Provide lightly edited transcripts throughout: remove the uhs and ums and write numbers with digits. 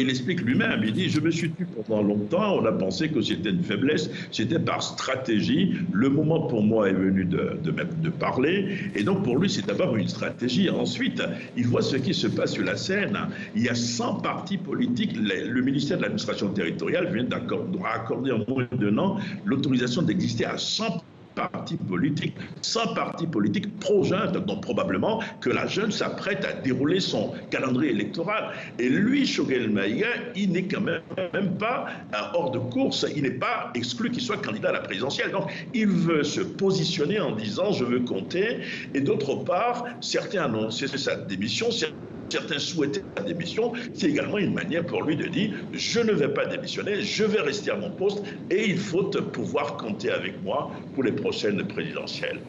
il explique lui-même, il dit, je me suis tue pendant longtemps, on a pensé que c'était une faiblesse, c'était par stratégie. Le moment pour moi est venu de parler, et donc pour lui, c'est d'abord une stratégie. Ensuite, il voit ce qui se passe sur la scène. Il y a 100 partis politiques. Le ministère de l'administration territoriale vient d'accorder en moins d'un an l'autorisation d'exister à 100 partis politiques, 100 partis politiques pro-junte, donc probablement que la junte s'apprête à dérouler son calendrier électoral. Et lui, Choguel Maïga, il n'est quand même pas hors de course, il n'est pas exclu qu'il soit candidat à la présidentielle. Donc il veut se positionner en disant je veux compter, et d'autre part, certains annoncent sa démission, certains souhaitaient la démission, c'est également une manière pour lui de dire je ne vais pas démissionner, je vais rester à mon poste et il faut pouvoir compter avec moi pour les prochaines présidentielles.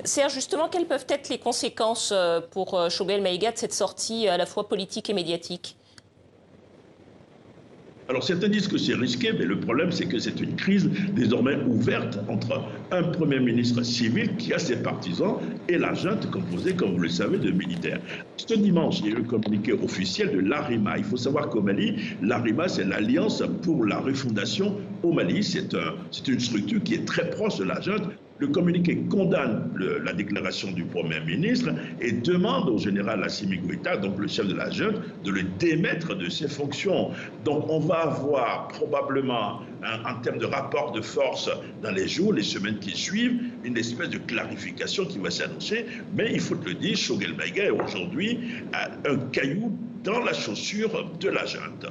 Serge, justement, quelles peuvent être les conséquences pour Choguel Maïga de cette sortie à la fois politique et médiatique? Alors certains disent que c'est risqué, mais le problème c'est que c'est une crise désormais ouverte entre un Premier ministre civil qui a ses partisans et la junte composée, comme vous le savez, de militaires. Ce dimanche, il y a eu le communiqué officiel de l'ARIMA. Il faut savoir qu'au Mali, l'ARIMA, c'est l'Alliance pour la refondation au Mali. C'est une structure qui est très proche de la junte. Le communiqué condamne la déclaration du Premier ministre et demande au général Assimi Goïta, donc le chef de la junte, de le démettre de ses fonctions. Donc on va avoir probablement, en termes de rapport de force dans les jours, les semaines qui suivent, une espèce de clarification qui va s'annoncer. Mais il faut le dire, Choguel Maïga est aujourd'hui un caillou dans la chaussure de la junte.